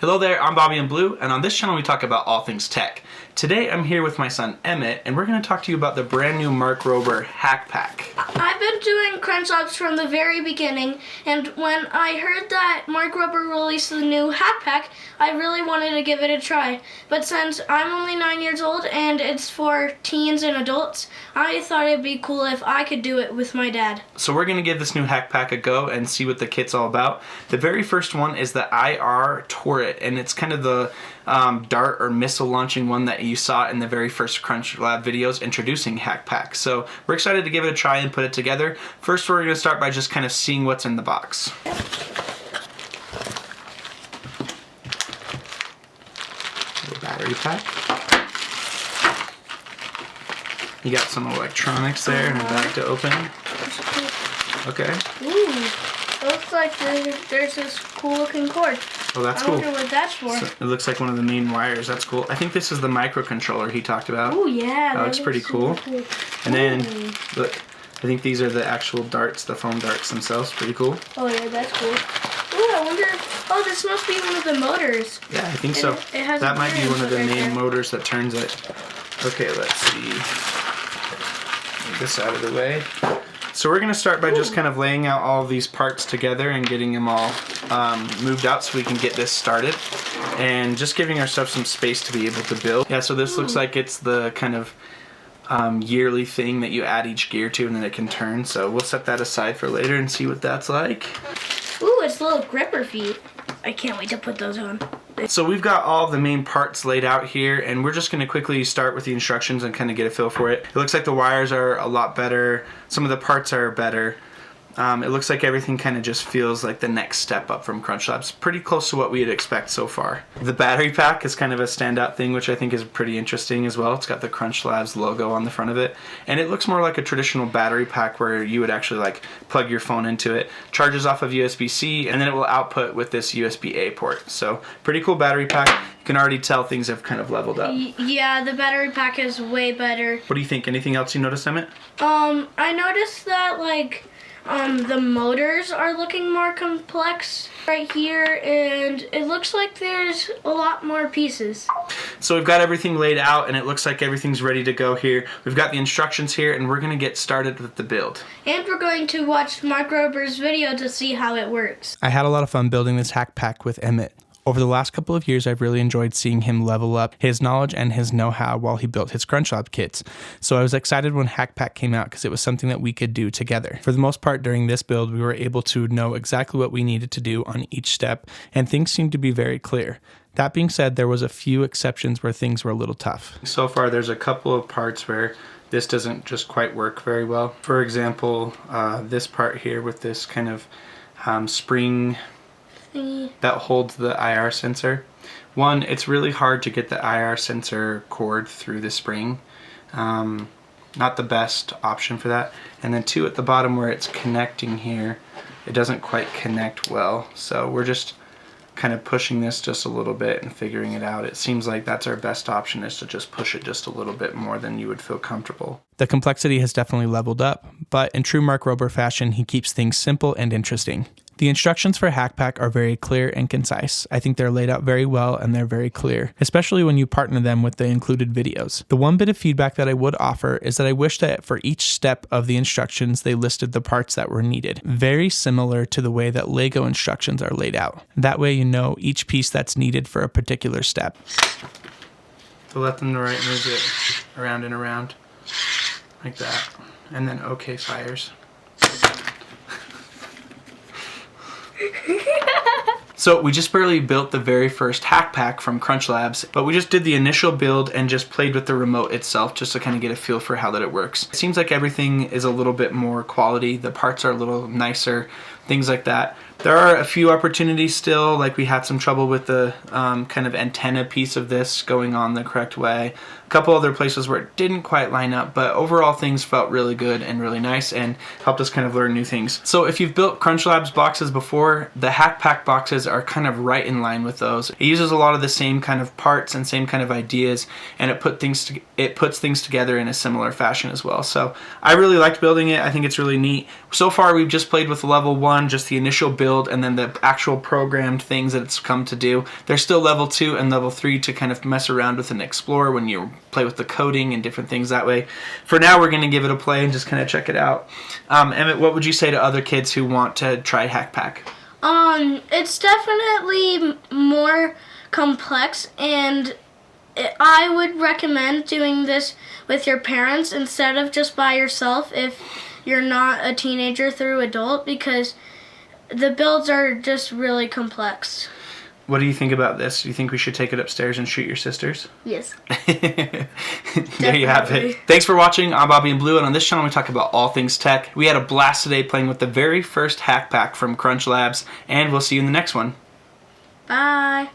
Hello there, I'm BobbyInBlue, and on this channel we talk about all things tech. Today I'm here with my son Emmett, and we're going to talk to you about the brand new Mark Rober Hack Pack. I've been doing Crunch Labs from the very beginning, and when I heard that Mark Rober released the new Hack Pack, I really wanted to give it a try. But since I'm only 9 years old and it's for teens and adults, I thought it'd be cool if I could do it with my dad. So we're going to give this new Hack Pack a go and see what the kit's all about. The very first one is the IR Turret, and it's kind of the dart or missile launching one that you saw in the very first Crunch Lab videos introducing Hack Pack. So we're excited to give it a try and put it together. First, we're going to start by just kind of seeing what's in the box. The battery pack. You got some electronics there and a bag to open. Okay. Ooh, looks like there's this cool looking cord. Oh, that's cool. I wonder what that's for. So it looks like one of the main wires. That's cool. I think this is the microcontroller he talked about. Oh yeah, that looks pretty cool. And then, look, I think these are the actual darts, the foam darts themselves. Pretty cool. Oh yeah, that's cool. Ooh, I wonder. Oh, this must be one of the motors. Yeah, I think so. It has that might be one of the main there. motors that turns it. Okay, let's see. Get this out of the way. So we're going to start by just kind of laying out all of these parts together and getting them all moved out so we can get this started. And just giving ourselves some space to be able to build. Yeah, so this looks like it's the kind of yearly thing that you add each gear to and then it can turn. So we'll set that aside for later and see what that's like. Ooh, it's little gripper feet. I can't wait to put those on. So we've got all the main parts laid out here, and we're just going to quickly start with the instructions and kind of get a feel for it. It looks like the wires are a lot better. Some of the parts are better. It looks like everything kind of just feels like the next step up from Crunch Labs. Pretty close to what we'd expect so far. The battery pack is kind of a standout thing, which I think is pretty interesting as well. It's got the Crunch Labs logo on the front of it. And it looks more like a traditional battery pack where you would actually like plug your phone into it. Charges off of USB-C, and then it will output with this USB-A port. So pretty cool battery pack. You can already tell things have kind of leveled up. Yeah, the battery pack is way better. What do you think? Anything else you noticed, Emmett? I noticed that like the motors are looking more complex right here, and it looks like there's a lot more pieces. So we've got everything laid out, and it looks like everything's ready to go here. We've got the instructions here, and we're going to get started with the build. And we're going to watch Mark Rober's video to see how it works. I had a lot of fun building this hack pack with Emmett. Over the last couple of years, I've really enjoyed seeing him level up his knowledge and his know-how while he built his Crunch Lab kits. So I was excited when Hack Pack came out because it was something that we could do together. For the most part during this build, we were able to know exactly what we needed to do on each step, and things seemed to be very clear. That being said, there was a few exceptions where things were a little tough. So far, there's a couple of parts where this doesn't just quite work very well. For example, this part here with this kind of spring that holds the IR sensor. One, it's really hard to get the IR sensor cord through the spring. Not the best option for that. And then two, at the bottom where it's connecting here, it doesn't quite connect well. So we're just kind of pushing this just a little bit and figuring it out. It seems like that's our best option, is to just push it just a little bit more than you would feel comfortable. The complexity has definitely leveled up, but in true Mark Rober fashion, he keeps things simple and interesting. The instructions for Hack Pack are very clear and concise. I think they're laid out very well and they're very clear, especially when you partner them with the included videos. The one bit of feedback that I would offer is that I wish that for each step of the instructions, they listed the parts that were needed. Very similar to the way that Lego instructions are laid out. That way you know each piece that's needed for a particular step. So left and the right moves it around and around like that. And then OK fires. So we just barely built the very first Hack Pack from Crunch Labs, but we just did the initial build and just played with the remote itself just to kind of get a feel for how that it works. It seems like everything is a little bit more quality. The parts are a little nicer, things like that. There are a few opportunities still, like we had some trouble with the kind of antenna piece of this going on the correct way. A couple other places where it didn't quite line up, but overall things felt really good and really nice and helped us kind of learn new things. So if you've built Crunch Labs boxes before, the Hack Pack boxes are kind of right in line with those. It uses a lot of the same kind of parts and same kind of ideas, and it puts things together in a similar fashion as well. So I really liked building it. I think it's really neat. So far we've just played with level 1, just the initial build build and then the actual programmed things that it's come to do. There's still level 2 and level 3 to kind of mess around with and explore when you play with the coding and different things that way. For now, we're going to give it a play and just kind of check it out. Emmett, what would you say to other kids who want to try Hack Pack? It's definitely more complex, and I would recommend doing this with your parents instead of just by yourself if you're not a teenager through adult, because the builds are just really complex. What do you think about this? Do you think we should take it upstairs and shoot your sisters? Yes. There you have it. Thanks for watching. I'm Bobby and Blue, and on this channel we talk about all things tech. We had a blast today playing with the very first Hack Pack from Crunch Labs, and we'll see you in the next one. Bye.